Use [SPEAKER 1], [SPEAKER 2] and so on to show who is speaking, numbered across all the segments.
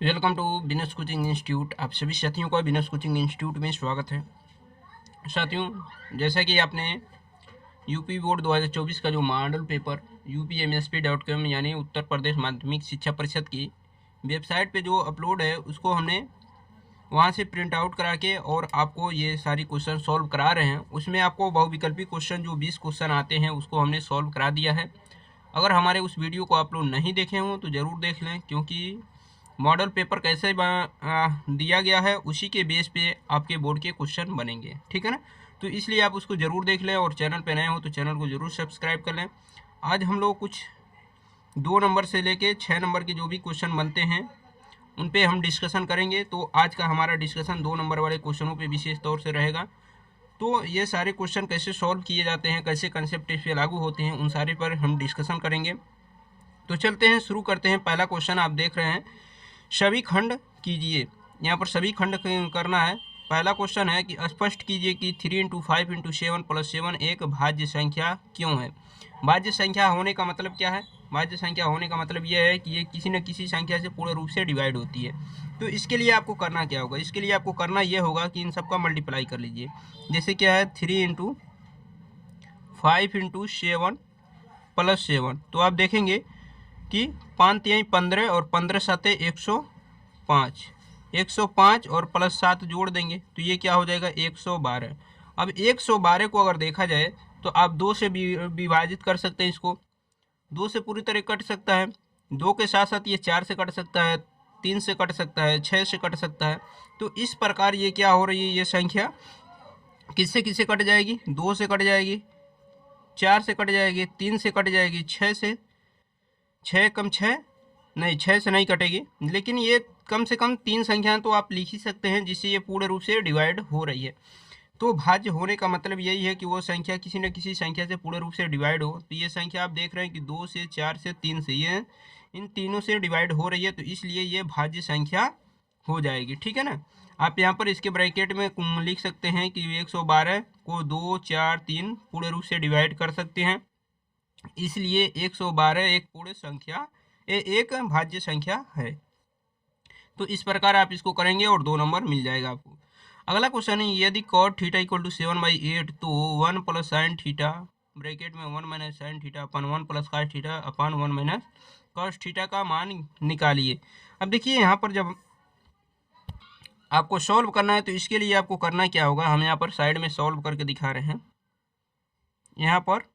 [SPEAKER 1] Welcome to business coaching institute. आप सभी साथियों का बिजनेस कोचिंग इंस्टीट्यूट में स्वागत है। साथियों, जैसा कि आपने यूपी बोर्ड 2024 का जो मॉडल पेपर upmsp.com यानी उत्तर प्रदेश माध्यमिक शिक्षा परिषद की वेबसाइट पे जो अपलोड है उसको हमने वहाँ से प्रिंट आउट करा के और आपको ये सारी क्वेश्चन सॉल्व करा रहे हैं। उसमें आपको बहुविकल्पी क्वेश्चन जो 20 क्वेश्चन आते हैं उसको हमने सॉल्व करा दिया है। अगर हमारे उस वीडियो को आप लोग नहीं देखे हों तो ज़रूर देख लें, क्योंकि मॉडल पेपर कैसे दिया गया है उसी के बेस पे आपके बोर्ड के क्वेश्चन बनेंगे, ठीक है ना। तो इसलिए आप उसको ज़रूर देख लें, और चैनल पे नए हो तो चैनल को ज़रूर सब्सक्राइब कर लें। आज हम लोग कुछ 2 नंबर से लेके 6 नंबर के जो भी क्वेश्चन बनते हैं उन पे हम डिस्कशन करेंगे। तो आज का हमारा डिस्कशन 2 नंबर वाले क्वेश्चनों पे विशेष तौर से रहेगा। तो ये सारे क्वेश्चन कैसे सॉल्व किए जाते हैं, कैसे कंसेप्ट इस पे लागू होते हैं, उन सारे पर हम डिस्कशन करेंगे। तो चलते हैं, शुरू करते हैं। पहला क्वेश्चन आप देख रहे हैं, सभी खंड कीजिए। यहाँ पर सभी खंड करना है। पहला क्वेश्चन है कि स्पष्ट कीजिए कि 3 इंटू 5 इंटू 7 प्लस 7 एक भाज्य संख्या क्यों है। भाज्य संख्या होने का मतलब क्या है? भाज्य संख्या होने का मतलब यह है कि ये किसी न किसी संख्या से पूर्ण रूप से डिवाइड होती है। तो इसके लिए आपको करना क्या होगा? इसके लिए आपको करना यह होगा कि इन सबका मल्टीप्लाई कर लीजिए। जैसे क्या है, 3 इंटू 5 इंटू 7 प्लस 7। तो आप देखेंगे कि 5 तिहाई 15 और 15 साते 105। 105 और प्लस 7 जोड़ देंगे तो ये क्या हो जाएगा, 112। अब 112 को अगर देखा जाए तो आप 2 से विभाजित कर सकते हैं। इसको 2 से पूरी तरह कट सकता है। 2 के साथ साथ ये 4 से कट सकता है, 3 से कट सकता है, 6 से कट सकता है। तो इस प्रकार ये क्या हो रही है, ये संख्या किससे किससे कट जाएगी? 2 से कट जाएगी, 4 से कट जाएगी, 3 से कट जाएगी, 6 से। 6 कम 6 नहीं, 6 से नहीं कटेगी, लेकिन ये कम से कम 3 संख्याएं तो आप लिख ही सकते हैं जिससे ये पूर्ण रूप से डिवाइड हो रही है। तो भाज्य होने का मतलब यही है कि वो संख्या किसी न किसी संख्या से पूर्ण रूप से डिवाइड हो। तो ये संख्या आप देख रहे हैं कि 2 से, 4 से, 3 से, ये इन तीनों से डिवाइड हो रही है, तो इसलिए ये भाज्य संख्या हो जाएगी, ठीक है ना। आप यहाँ पर इसके ब्रैकेट में लिख सकते हैं कि 112 को 2, 4, 3 पूर्ण रूप से डिवाइड कर सकते हैं, इसलिए 112 एक पूर्ण संख्या, एक भाज्य संख्या है। तो इस प्रकार आप इसको करेंगे और 2 नंबर मिल जाएगा आपको। अगला क्वेश्चन है, यदि cot थीटा इक्वल टू 7/8 तो 1 प्लस साइन थीटा ब्रैकेट में 1 माइनस साइन थीटा अपन 1 प्लस cos थीटा अपन 1 माइनस cos थीटा का मान निकालिए। अब देखिए यहाँ पर जब आपको सॉल्व करना है तो इसके लिए आपको करना क्या होगा, हम यहाँ पर साइड में सॉल्व करके दिखा रहे हैं। यहाँ पर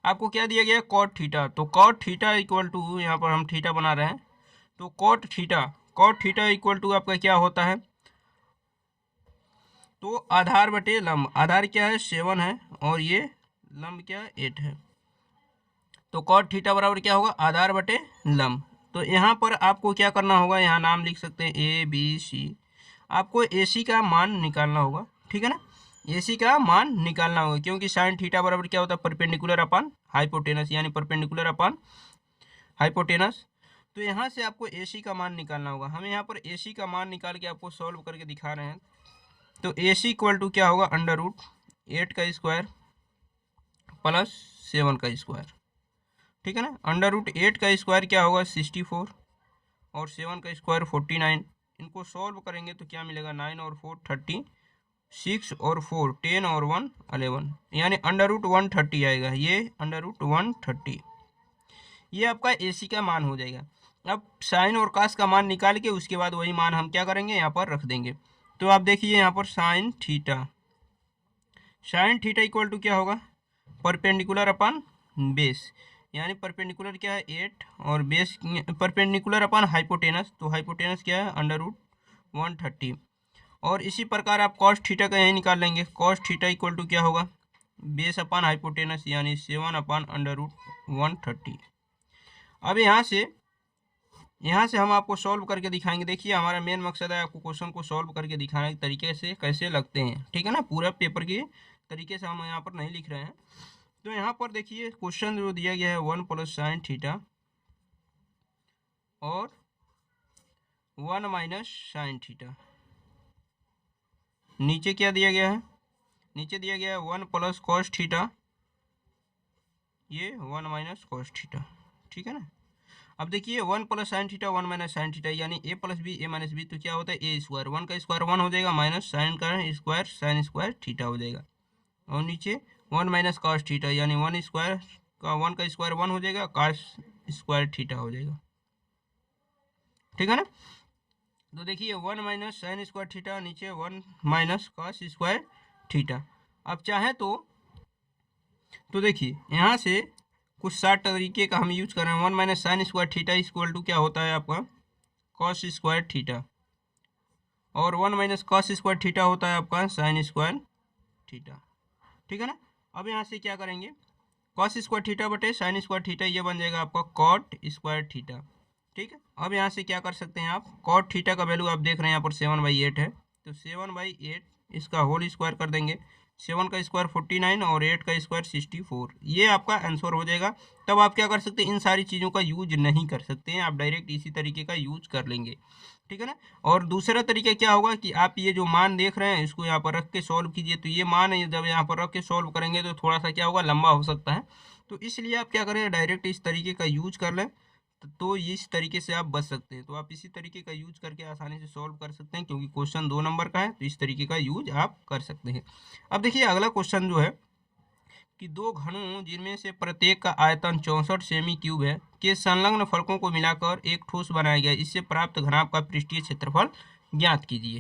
[SPEAKER 1] आपको क्या दिया गया, कॉट थीटा। तो कॉट थीटा इक्वल टू, यहाँ पर हम थीटा बना रहे हैं, तो कॉट थीटा इक्वल टू आपका क्या होता है, तो आधार बटे लंब। आधार क्या है, 7 है, और ये लंब क्या है, 8 है। तो कॉट थीटा बराबर क्या होगा, आधार बटे लंब। तो यहाँ पर आपको क्या करना होगा, यहाँ नाम लिख सकते हैं ABC। आपको AC का मान निकालना होगा, ठीक है ना। AC का मान निकालना होगा, क्योंकि साइन थीटा बराबर क्या होता है, परपेंडिकुलर अपन हाइपोटेनस, यानी परपेंडिकुलर अपन हाइपोटेनस। तो यहाँ से आपको AC का मान निकालना होगा। हम यहाँ पर AC का मान निकाल के आपको सॉल्व करके दिखा रहे हैं। तो AC इक्वल टू क्या होगा, √8 का स्क्वायर प्लस 7 का स्क्वायर, ठीक है ना। √8 का स्क्वायर क्या होगा, 64, और 7 का स्क्वायर 49। इनको सॉल्व करेंगे तो क्या मिलेगा, 9 और 4 30, 6 और 4 10 और 1 11, यानी √130 आएगा। ये √130, ये आपका AC का मान हो जाएगा। अब साइन और कास का मान निकाल के उसके बाद वही मान हम क्या करेंगे, यहाँ पर रख देंगे। तो आप देखिए यहाँ पर साइन थीटा इक्वल टू क्या होगा, परपेंडिकुलर अपन बेस, यानी परपेंडिकुलर क्या है 8, और बेस परपेंडिकुलर अपन हाइपोटेनस, तो हाइपोटेनस क्या है √130। और इसी प्रकार आप कॉस थीटा का यही निकाल लेंगे। कॉस थीटा इक्वल टू क्या होगा, बेस अपन हाइपोटेनस, यानी 7 अपन √130। अब यहाँ से हम आपको सॉल्व करके दिखाएंगे। देखिए हमारा मेन मकसद है आपको क्वेश्चन को सॉल्व करके दिखाने के तरीके से कैसे लगते हैं, ठीक है ना। पूरा पेपर के तरीके से हम यहाँ पर नहीं लिख रहे हैं। तो यहाँ पर देखिए क्वेश्चन जो दिया गया है, 1 प्लस साइन थीटा और 1 माइनस साइन थीटा। नीचे क्या दिया गया है, नीचे दिया गया है 1 प्लस कॉस थीटा, ये 1 माइनस कॉस थीटा, ठीक है ना। अब देखिए 1 plus sine theta 1 minus sine theta यानी ए प्लस बी ए माइनस बी, तो क्या होता है ए स्क्वायर, 1 का स्क्वायर 1 हो जाएगा, माइनस साइन का स्क्वायर साइन स्क्वायर थीटा हो जाएगा, और नीचे 1 माइनस कॉस थीटा यानी 1 स्क्वायर का 1 का स्क्वायर 1 हो जाएगा, कॉस स्क्वायर थीटा हो जाएगा, ठीक है ना। तो देखिए 1 माइनस साइन स्क्वायर थीटा, नीचे 1 माइनस कॉस स्क्वायर थीटा। अब चाहे तो देखिए यहाँ से कुछ 60 तरीके का हम यूज कर रहे हैं। 1 minus sine square theta equal to क्या होता है आपका कॉस स्क्वायर थीटा, और 1 माइनस कॉस स्क्वायर थीटा होता है आपका साइन स्क्वायर थीटा, ठीक है ना। अब यहाँ से क्या करेंगे, कॉस स्क्वायर थीटा बटे साइन स्क्वायर थीटा, ये बन जाएगा आपका कॉट स्क्वायर थीटा, ठीक है। अब यहाँ से क्या कर सकते हैं आप, कॉट थीटा का वैल्यू आप देख रहे हैं यहाँ पर 7/8 है, तो 7/8 इसका होल स्क्वायर कर देंगे, 7 का स्क्वायर 49 और 8 का स्क्वायर 64, ये आपका आंसर हो जाएगा। तब आप क्या कर सकते हैं, इन सारी चीज़ों का यूज नहीं कर सकते हैं, आप डायरेक्ट इसी तरीके का यूज कर लेंगे, ठीक है ना। और दूसरा तरीका क्या होगा कि आप ये जो मान देख रहे हैं इसको यहाँ पर रख के सॉल्व कीजिए, तो ये मान जब यहाँ पर रख के सॉल्व करेंगे तो थोड़ा सा क्या होगा, लंबा हो सकता है, तो इसलिए आप क्या करें, डायरेक्ट इस तरीके का यूज कर लें, तो इस तरीके से आप बच सकते हैं। तो आप इसी तरीके का यूज करके आसानी से सॉल्व कर सकते हैं, क्योंकि क्वेश्चन 2 नंबर का है, तो इस तरीके का यूज आप कर सकते हैं। अब देखिए अगला क्वेश्चन जो है कि दो घनों जिनमें से प्रत्येक का आयतन 64 सेमी क्यूब है के संलग्न फलकों को मिलाकर एक ठोस बनाया गया, इससे प्राप्त घनाभ का पृष्ठीय क्षेत्रफल ज्ञात कीजिए।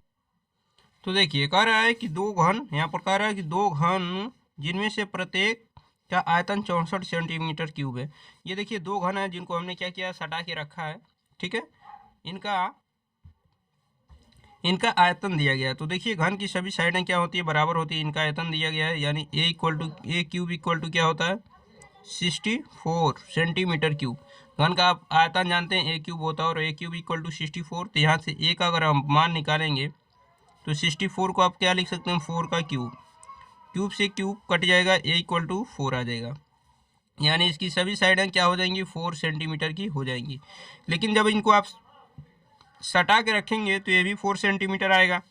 [SPEAKER 1] तो देखिए कह रहा है कि दो घन, यहाँ पर कह रहा है कि दो घन जिनमें से प्रत्येक का आयतन 64 सेंटीमीटर क्यूब है। ये देखिए दो घन है जिनको हमने क्या किया, सटा के रखा है, ठीक है। इनका आयतन दिया गया है। तो देखिए घन की सभी साइडें क्या होती है, बराबर होती है, इनका आयतन दिया गया है, यानी ए क्यूब इक्वल टू क्या होता है 64 सेंटीमीटर क्यूब। घन का आप आयतन जानते हैं ए क्यूब होता है, और ए क्यूब इक्वल टू 64, तो यहाँ से ए का अगर हम मान निकालेंगे तो 64 को आप क्या लिख सकते हैं, 4 का क्यूब, क्यूब से क्यूब कट जाएगा, ए इक्वल टू 4 आ जाएगा, यानी इसकी सभी साइडें क्या हो जाएंगी, 4 सेंटीमीटर की हो जाएंगी। लेकिन जब इनको आप सटा के रखेंगे तो ये भी 4 सेंटीमीटर आएगा,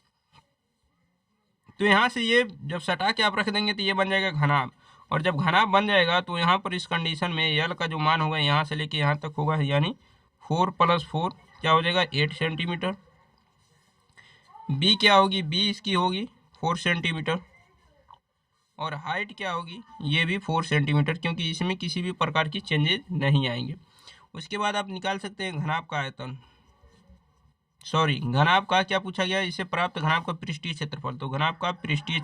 [SPEAKER 1] तो यहाँ से ये जब सटा के आप रख देंगे तो ये बन जाएगा घनाभ, और जब घनाभ बन जाएगा तो यहाँ पर इस कंडीशन में यल का जो मान होगा यहाँ से लेके यहाँ तक होगा, यानी 4 + 4 क्या हो जाएगा 8 सेंटीमीटर। बी क्या होगी, बी इसकी होगी 4 सेंटीमीटर, और हाइट क्या होगी, ये भी 4 सेंटीमीटर, क्योंकि इसमें किसी भी प्रकार की चेंजेस नहीं आएंगे। उसके बाद आप निकाल सकते हैं घनाभ का आयतन, सॉरी घनाभ का क्या पूछा गया, इससे प्राप्त घनाभ का पृष्ठीय क्षेत्रफल। तो घनाभ का पृष्ठीय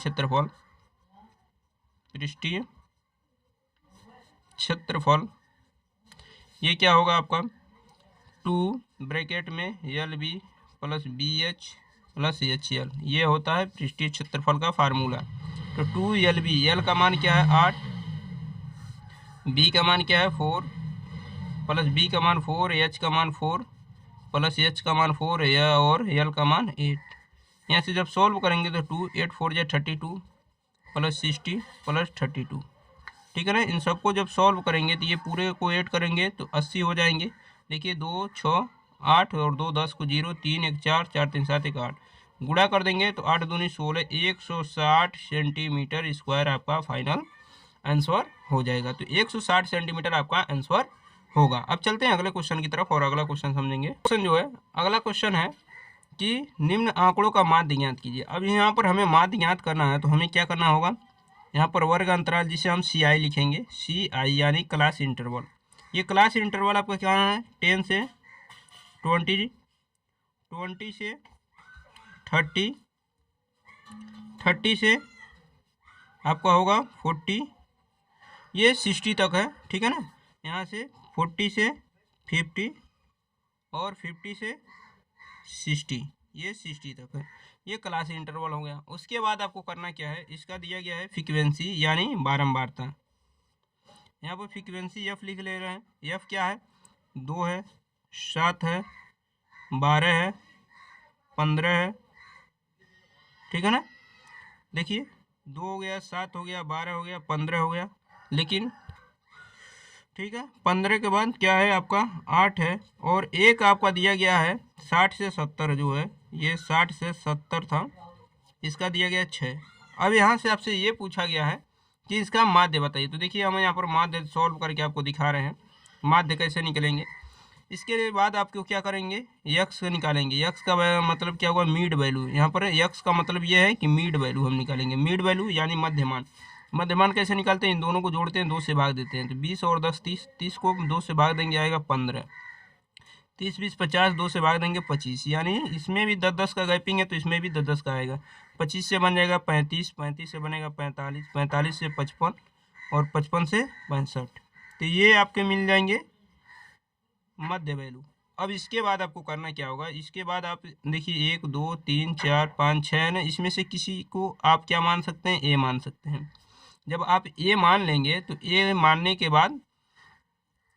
[SPEAKER 1] क्षेत्रफल ये क्या होगा आपका 2 ब्रैकेट में LB + BH + HL, ये होता है पृष्ठीय क्षेत्रफल का फार्मूला। तो 2LB, L का मान क्या है 8, B का मान क्या है 4, प्लस B का मान 4, H का मान 4 प्लस H का मान 4 है, और L का मान 8। यहाँ से जब सॉल्व करेंगे तो 2 8 4 = 32 + 60 + 32, ठीक है ना। इन सबको जब सॉल्व करेंगे तो ये पूरे को ऐड करेंगे तो 80 हो जाएंगे। देखिए 2 6 8 और 2 10 को 0, 3 1 4 4 3 7 1 8, गुणा कर देंगे तो 8 दूनी 16, 160 सेंटीमीटर स्क्वायर आपका फाइनल आंसर हो जाएगा। तो 160 सेंटीमीटर आपका आंसर होगा। अब चलते हैं अगले क्वेश्चन की तरफ और अगला क्वेश्चन समझेंगे। क्वेश्चन जो है अगला क्वेश्चन है कि निम्न आंकड़ों का माध्य ज्ञात कीजिए। अब यहाँ पर हमें माध्य ज्ञात करना है, तो हमें क्या करना होगा, यहाँ पर वर्ग अंतराल जिसे हम CI लिखेंगे, CI यानी क्लास इंटरवल। ये क्लास इंटरवल आपका क्या है 10 से 20, 20 से 30, 30 से आपका होगा 40, ये 60 तक है, ठीक है ना। यहाँ से 40 से 50 और 50 से 60, ये 60 तक है, ये क्लास इंटरवल हो गया। उसके बाद आपको करना क्या है, इसका दिया गया है फ्रीक्वेंसी यानी बारंबारता। यहाँ पर फ्रीक्वेंसी F लिख ले रहे हैं, F क्या है 2 है, 7 है, 12 है, 15 है, ठीक है ना। देखिए 2 हो गया, 7 हो गया, 12 हो गया, 15 हो गया, लेकिन ठीक है 15 के बाद क्या है आपका 8 है, और एक आपका दिया गया है 60 से 70 जो है, ये 60 से 70 था, इसका दिया गया 6। अब यहाँ से आपसे ये पूछा गया है कि इसका माध्य बताइए। तो देखिए हम यहाँ पर माध्य सॉल्व करके आपको दिखा रहे हैं, माध्य कैसे निकलेंगे। इसके बाद आपको क्या करेंगे, यक्स निकालेंगे। यक्स का मतलब क्या होगा, मीड वैल्यू। यहाँ पर यक्स का मतलब ये है कि मीड वैल्यू हम निकालेंगे। मीड वैल्यू यानी मध्यमान। मध्यमान कैसे निकालते हैं, इन दोनों को जोड़ते हैं, 2 से भाग देते हैं। तो 20 और 10 30, 30 को 2 से भाग देंगे आएगा 15, 30 20 50, 2 से भाग देंगे 25, यानी इसमें भी 10 10 का गैपिंग है तो इसमें भी 10 10 का आएगा। 25 से बन जाएगा 35, 35 से बनेगा 45, 45 से 55 और 55 से 65। तो ये आपके मिल जाएंगे मध्य वैल्यू। अब इसके बाद आपको करना क्या होगा, इसके बाद आप देखिए 1 2 3 4 5 6 है ना, इसमें से किसी को आप क्या मान सकते हैं, ए मान सकते हैं। जब आप ए मान लेंगे तो ए मानने के बाद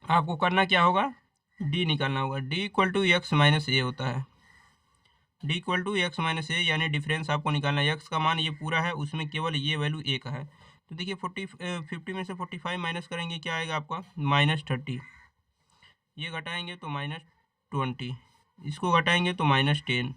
[SPEAKER 1] आपको करना क्या होगा, डी निकालना होगा। D equal to X minus A होता है। D equal to X minus A यानी डिफरेंस आपको निकालना है। एक्स का मान ये पूरा है, उसमें केवल ये वैल्यू ए का है। तो देखिए 50 में से 45 माइनस करेंगे, क्या आएगा आपका -30। ये घटाएंगे तो -20, इसको घटाएंगे तो -10,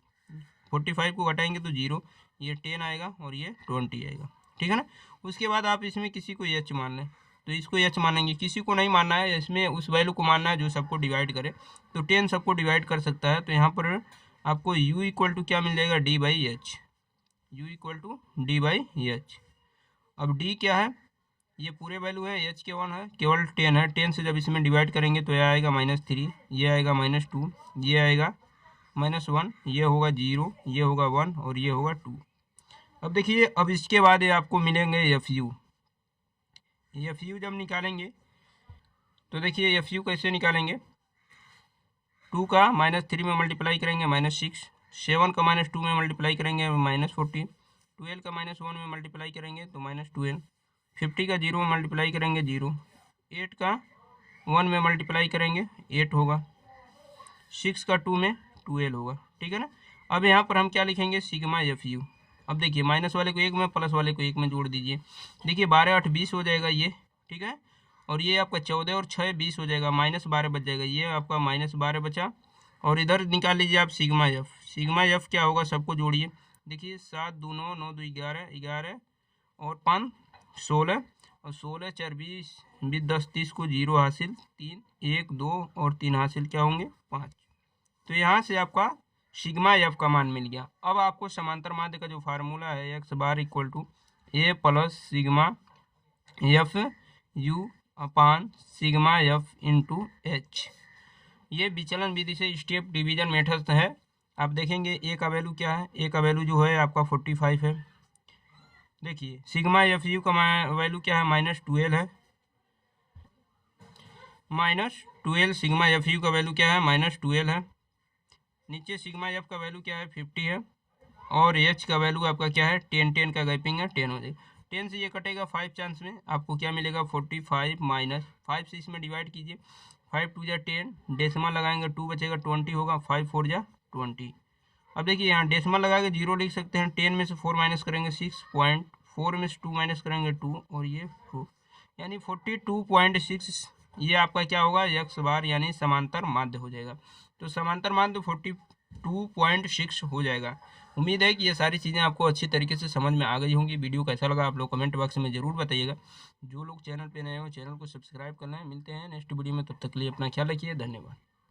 [SPEAKER 1] 45 को घटाएंगे तो 0, ये 10 आएगा और ये 20 आएगा। ठीक है ना। उसके बाद आप इसमें किसी को एच मान लें, तो इसको एच मानेंगे। किसी को नहीं मानना है, इसमें उस वैल्यू को मानना है जो सबको डिवाइड करे। तो 10 सबको डिवाइड कर सकता है, तो यहाँ पर आपको u इक्वल टू क्या मिल जाएगा, d by h. U equal to d by h. अब d क्या है, ये पूरे वैल्यू है, एच के 1 है, केवल 10 है। 10 से जब इसमें डिवाइड करेंगे तो यह आएगा -3, ये आएगा -2, ये आएगा -1, ये होगा 0, ये होगा 1 और ये होगा 2। अब देखिए, अब इसके बाद ये आपको मिलेंगे एफ यू। एफ यू जब निकालेंगे तो देखिए एफ यू कैसे निकालेंगे, 2 का -3 में मल्टीप्लाई करेंगे -6, 7 का -2 में मल्टीप्लाई करेंगे -14, 12 का -1 में मल्टीप्लाई करेंगे तो -12, 50 का 0 में मल्टीप्लाई करेंगे 0, 8 का 1 में मल्टीप्लाई करेंगे 8 होगा, 6 का 2 में 12 होगा। ठीक है ना। अब यहाँ पर हम क्या लिखेंगे, सिग्मा एफ यू। अब देखिए माइनस वाले को 1 में, प्लस वाले को 1 में जोड़ दीजिए। देखिए 12 8 20 हो जाएगा ये। ठीक है। और ये आपका 14 और 6 20 हो जाएगा, -12 बच जाएगा, ये आपका -12 बचा। और इधर निकाल लीजिए आप सिग्मा एफ। सिग्मा एफ क्या होगा, सबको जोड़िए। देखिए 7 2 9 9 2 11, 11 और 5 16, और 16 4 20, 20 10 30 को 0 हासिल, 3 1 2 और 3 हासिल, क्या होंगे 5। तो यहाँ से आपका सिग्मा एफ का मान मिल गया। अब आपको समांतर माध्य का जो फार्मूला है, x bar equal to a plus sigma f u upon sigma f into h. ये विचलन विधि से स्टेप डिवीजन मेथड है। आप देखेंगे ए का वैल्यू क्या है, ए का वैल्यू जो है आपका 45 है। देखिए सिग्मा एफ यू का वैल्यू क्या है, -12 है। -12 सिग्मा एफ यू का वैल्यू क्या है, -12 है। नीचे सिग्मा एफ का वैल्यू क्या है, 50 है। और एच का वैल्यू आपका क्या है, 10 10 का गैपिंग है, 10 हो जाएगा। 10 से ये कटेगा 5 चांस में, आपको क्या मिलेगा 45 माइनस 5 से इसमें डिवाइड कीजिए। 5 2 जा 10, डेसिमल लगाएंगे 2 बचेगा 20 होगा, 5 4 जा 20। अब देखिए यहाँ डेसिमल लगा के 0 लिख सकते हैं। 10 में से 4 माइनस करेंगे 6.4 में से 2 माइनस करेंगे 2 और ये 4, यानी 42.6। ये आपका क्या होगा, एक्स बार यानी समांतर माध्य हो जाएगा। तो समांतर माध्य 42.6 हो जाएगा। उम्मीद है कि ये सारी चीज़ें आपको अच्छी तरीके से समझ में आ गई होंगी। वीडियो कैसा लगा आप लोग कमेंट बॉक्स में ज़रूर बताइएगा। जो लोग चैनल पे नए हो चैनल को सब्सक्राइब करना है। मिलते हैं नेक्स्ट वीडियो में, तब तक के लिए अपना ख्याल रखिए, धन्यवाद।